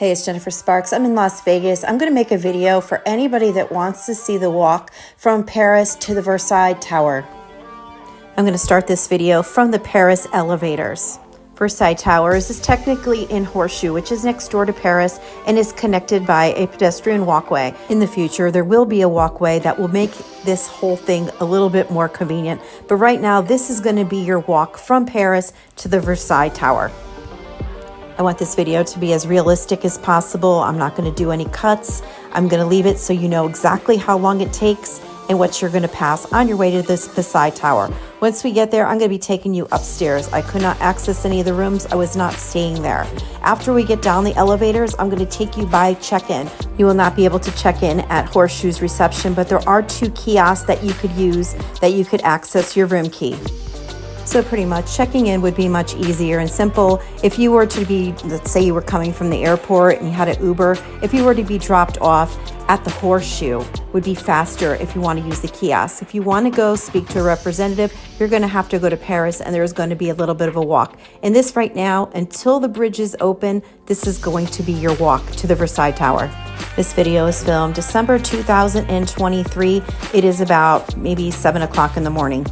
Hey, it's Jennifer Sparks. I'm in Las Vegas. I'm going to make a video for anybody that wants to see the walk from Paris to the Versailles Tower. I'm going to start this video from the Paris elevators. Versailles Towers is technically in Horseshoe, which is next door to Paris and is connected by a pedestrian walkway. In the future, there will be a walkway that will make this whole thing a little bit more convenient. But right now, this is going to be your walk from Paris to the Versailles Tower. I want this video to be as realistic as possible. I'm not going to do any cuts. I'm going to leave it so you know exactly how long it takes and what you're going to pass on your way to this Versailles Tower. Once we get there, I'm going to be taking you upstairs. I could not access any of the rooms. I was not staying there. After we get down the elevators, I'm going to take you by check-in. You will not be able to check in at Horseshoe's reception, but there are 2 kiosks that you could use that you could access your room key. So pretty much checking in would be much easier and simple. If you were to be, let's say you were coming from the airport and you had an Uber, if you were to be dropped off at the Horseshoe, would be faster if you want to use the kiosk. If you want to go speak to a representative, you're going to have to go to Paris and there's going to be a little bit of a walk. And this right now, until the bridge is open, this is going to be your walk to the Versailles Tower. This video is filmed December 2023. It is about maybe 7 o'clock in the morning.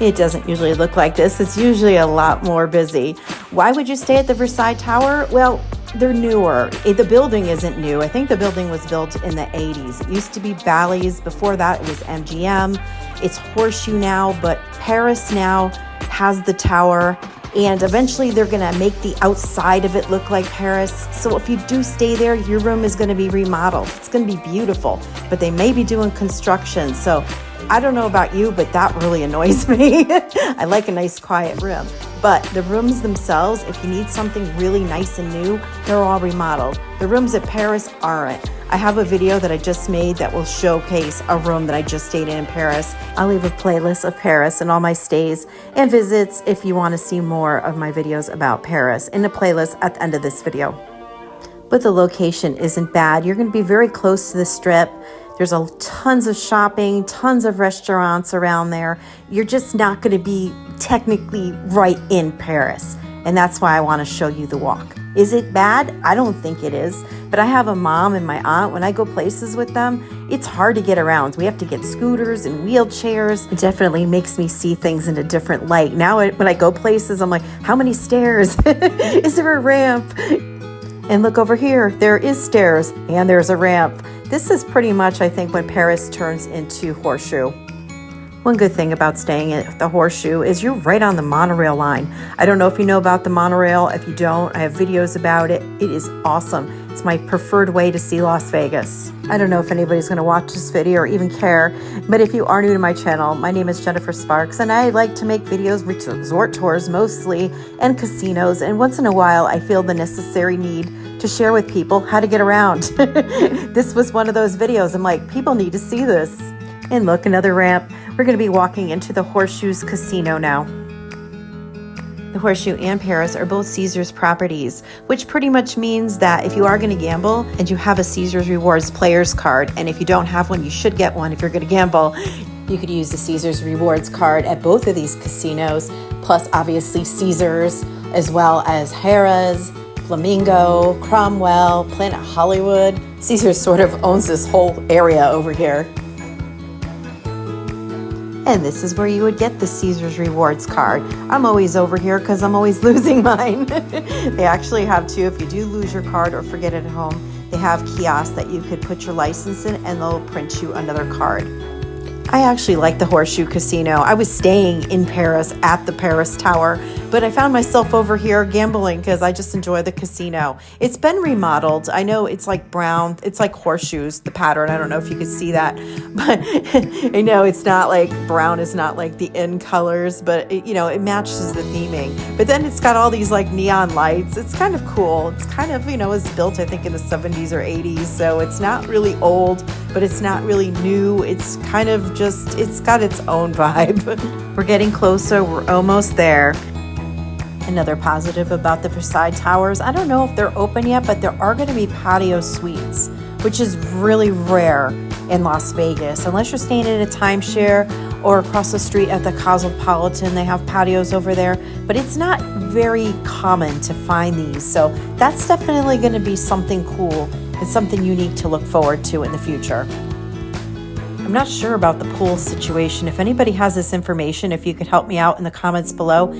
It doesn't usually look like this. It's usually a lot more busy. Why would you stay at the Versailles Tower? Well, they're newer. The building isn't new. I think the building was built in the 80s. It used to be Bally's. Before that, it was MGM. It's Horseshoe now, but Paris now has the tower. And eventually they're going to make the outside of it look like Paris. So if you do stay there, your room is going to be remodeled. It's going to be beautiful, but they may be doing construction. So I don't know about you, but that really annoys me. I like a nice quiet room. But the rooms themselves, if you need something really nice and new, they're all remodeled. The rooms at Paris aren't. I have a video that I just made that will showcase a room that I just stayed in Paris. I'll leave a playlist of Paris and all my stays and visits if you want to see more of my videos about Paris in the playlist at the end of this video. But the location isn't bad. You're going to be very close to the Strip. There's tons of shopping, tons of restaurants around there. You're just not going to be technically right in Paris. And that's why I want to show you the walk. Is it bad? I don't think it is. But I have a mom and my aunt. When I go places with them, it's hard to get around. We have to get scooters and wheelchairs. It definitely makes me see things in a different light. Now when I go places, I'm like, how many stairs? Is there a ramp? And look over here, there is stairs and there's a ramp. This is pretty much, I think, when Paris turns into Horseshoe. One good thing about staying at the Horseshoe is you're right on the monorail line. I don't know if you know about the monorail. If you don't, I have videos about it. It is awesome. It's my preferred way to see Las Vegas. I don't know if anybody's going to watch this video or even care, but if you are new to my channel, my name is Jennifer Sparks, and I like to make videos, resort tours mostly, and casinos, and once in a while, I feel the necessary need to share with people how to get around. This was one of those videos. I'm like, people need to see this. And look, another ramp. We're going to be walking into the Horseshoe's casino now. The Horseshoe and Paris are both Caesars properties, which pretty much means that if you are going to gamble and you have a Caesars Rewards player's card, and if you don't have one, you should get one if you're going to gamble, you could use the Caesars Rewards card at both of these casinos, plus obviously Caesars, as well as Harrah's, Flamingo, Cromwell, Planet Hollywood. Caesars sort of owns this whole area over here. And this is where you would get the Caesars Rewards card. I'm always over here because I'm always losing mine. They actually have 2. If you do lose your card or forget it at home, they have kiosks that you could put your license in and they'll print you another card. I actually like the Horseshoe Casino. I was staying in Paris at the Paris Tower, but I found myself over here gambling because I just enjoy the casino. It's been remodeled. I know it's like brown. It's like horseshoes, the pattern. I don't know if you could see that, but I know it's not like brown is not like the in colors, but it matches the theming. But then it's got all these like neon lights. It's kind of cool. It's kind of, it was built, I think, in the 70s or 80s. So it's not really old, but it's not really new. It's kind of it's got its own vibe. We're getting closer. We're almost there. Another positive about the Versailles Towers, I don't know if they're open yet, but there are going to be patio suites, which is really rare in Las Vegas. Unless you're staying in a timeshare or across the street at the Cosmopolitan. They have patios over there, but it's not very common to find these. So that's definitely going to be something cool and something unique to look forward to in the future. I'm not sure about the pool situation. If anybody has this information, if you could help me out in the comments below.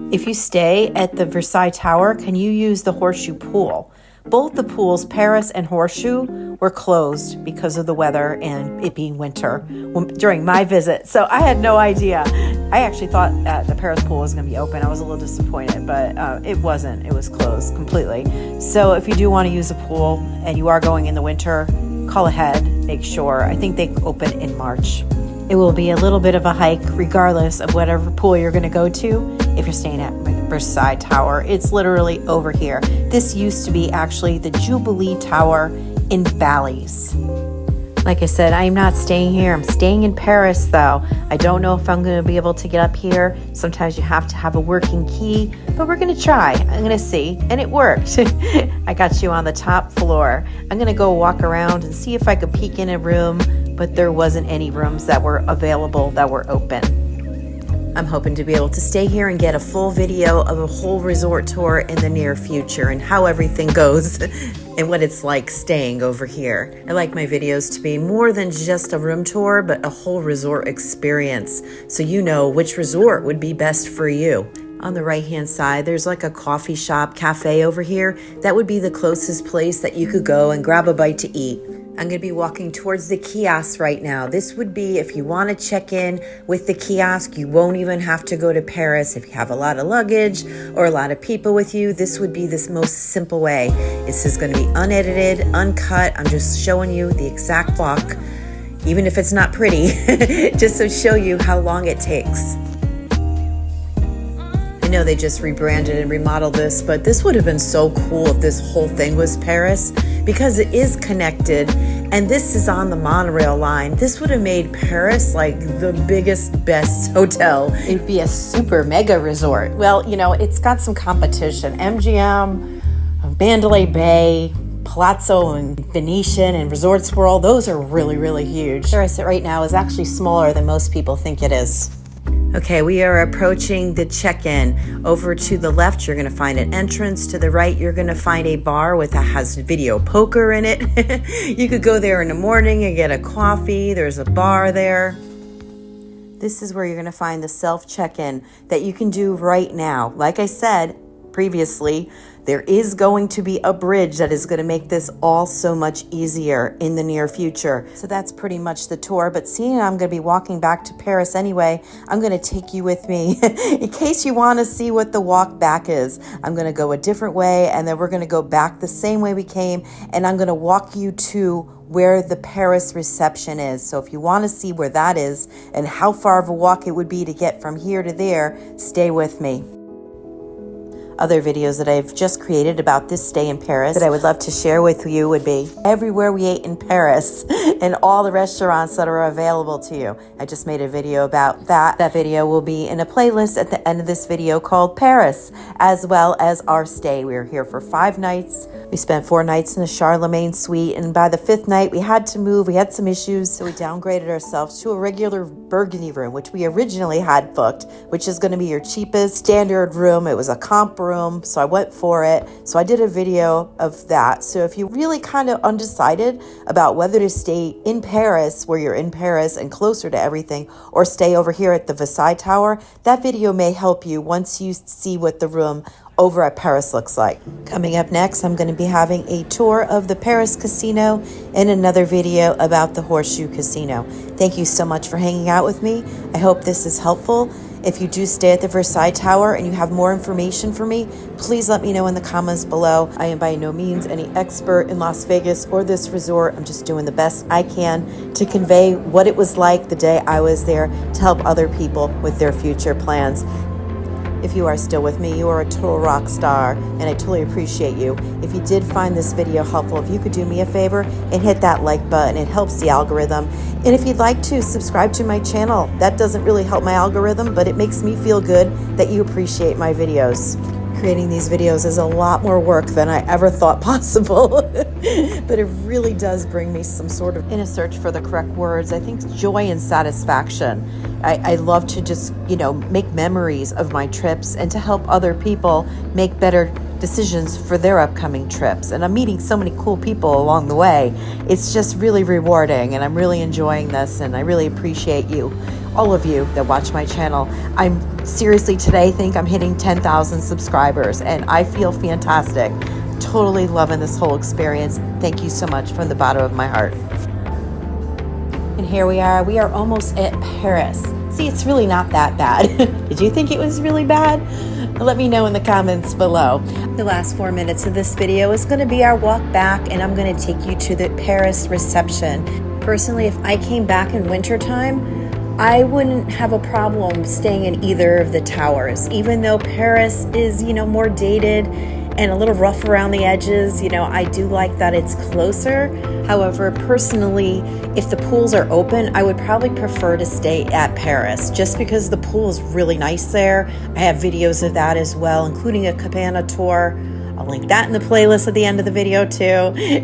If you stay at the Versailles Tower, can you use the Horseshoe Pool? Both the pools, Paris and Horseshoe, were closed because of the weather and it being winter during my visit. So I had no idea. I actually thought that the Paris pool was going to be open. I was a little disappointed, but it wasn't. It was closed completely. So if you do want to use a pool and you are going in the winter, call ahead, make sure. I think they open in March. It will be a little bit of a hike regardless of whatever pool you're going to go to if you're staying at Versailles Tower. It's literally over here. This used to be actually the Jubilee Tower in Bally's. Like I said, I'm not staying here. I'm staying in Paris though. I don't know if I'm going to be able to get up here. Sometimes you have to have a working key, but we're going to try. I'm going to see. And it worked. I got you on the top floor. I'm going to go walk around and see if I could peek in a room, but there wasn't any rooms that were available that were open. I'm hoping to be able to stay here and get a full video of a whole resort tour in the near future and how everything goes and what it's like staying over here. I like my videos to be more than just a room tour, but a whole resort experience, so you know which resort would be best for you. On the right hand side, there's like a coffee shop, cafe over here. That would be the closest place that you could go and grab a bite to eat. I'm going to be walking towards the kiosk right now. This would be if you want to check in with the kiosk. You won't even have to go to Paris. If you have a lot of luggage or a lot of people with you, this would be this most simple way. This is going to be unedited, uncut. I'm just showing you the exact walk, even if it's not pretty, just to show you how long it takes. I know they just rebranded and remodeled this, but this would have been so cool if this whole thing was Paris, because it is connected and this is on the monorail line. This would have made Paris like the biggest, best hotel. It would be a super mega resort. Well, you know, it's got some competition. MGM, Mandalay Bay, Palazzo and Venetian and Resorts World, those are really, really huge. Where I sit right now is actually smaller than most people think it is. Okay, we are approaching the check-in. Over to the left, you're going to find an entrance. To the right, you're going to find a bar has video poker in it. You could go there in the morning and get a coffee. There's a bar there. This is where you're going to find the self-check-in that you can do right now. Like I said previously, there is going to be a bridge that is going to make this all so much easier in the near future. So that's pretty much the tour. But seeing I'm going to be walking back to Paris anyway, I'm going to take you with me in case you want to see what the walk back is. I'm going to go a different way, and then we're going to go back the same way we came, and I'm going to walk you to where the Paris reception is. So if you want to see where that is and how far of a walk it would be to get from here to there, stay with me. Other videos that I've just created about this stay in Paris that I would love to share with you would be everywhere we ate in Paris and all the restaurants that are available to you. I just made a video about that. That video will be in a playlist at the end of this video called Paris, as well as our stay. We were here for 5 nights. We spent 4 nights in the Charlemagne suite, and by the 5th night, we had to move. We had some issues, so we downgraded ourselves to a regular Burgundy room, which we originally had booked, which is going to be your cheapest standard room. It was a comp room, so I went for it. So I did a video of that. So if you're really kind of undecided about whether to stay in Paris, where you're in Paris and closer to everything, or stay over here at the Versailles Tower, that video may help you once you see what the room over at Paris looks like. Coming up next, I'm going to be having a tour of the Paris Casino and another video about the Horseshoe Casino. Thank you so much for hanging out with me. I hope this is helpful. If you do stay at the Versailles Tower and you have more information for me, please let me know in the comments below. I am by no means any expert in Las Vegas or this resort. I'm just doing the best I can to convey what it was like the day I was there to help other people with their future plans. If you are still with me, you are a total rock star, and I totally appreciate you. If you did find this video helpful, if you could do me a favor and hit that like button, it helps the algorithm. And if you'd like to subscribe to my channel, that doesn't really help my algorithm, but it makes me feel good that you appreciate my videos. Creating these videos is a lot more work than I ever thought possible, but it really does bring me some sort of, in a search for the correct words, I think joy and satisfaction. I love to just, make memories of my trips and to help other people make better decisions for their upcoming trips. And I'm meeting so many cool people along the way. It's just really rewarding, and I'm really enjoying this, and I really appreciate you, all of you that watch my channel. I'm seriously today think I'm hitting 10,000 subscribers, and I feel fantastic. Totally loving this whole experience. Thank you so much from the bottom of my heart. And here we are almost at Paris. See, it's really not that bad. Did you think it was really bad? Let me know in the comments below. The last 4 minutes of this video is going to be our walk back, and I'm going to take you to the Paris reception. Personally, if I came back in wintertime, I wouldn't have a problem staying in either of the towers, even though Paris is, more dated and a little rough around the edges. I do like that it's closer. However, personally, if the pools are open, I would probably prefer to stay at Paris just because the pool is really nice there. I have videos of that as well, including a cabana tour. I'll link that in the playlist at the end of the video too.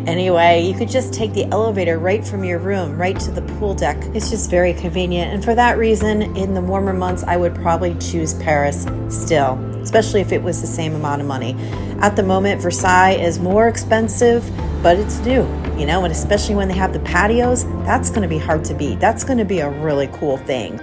Anyway, you could just take the elevator right from your room right to the pool deck. It's just very convenient. And for that reason, in the warmer months, I would probably choose Paris still, especially if it was the same amount of money. At the moment, Versailles is more expensive, but it's new, and especially when they have the patios, that's going to be hard to beat. That's going to be a really cool thing.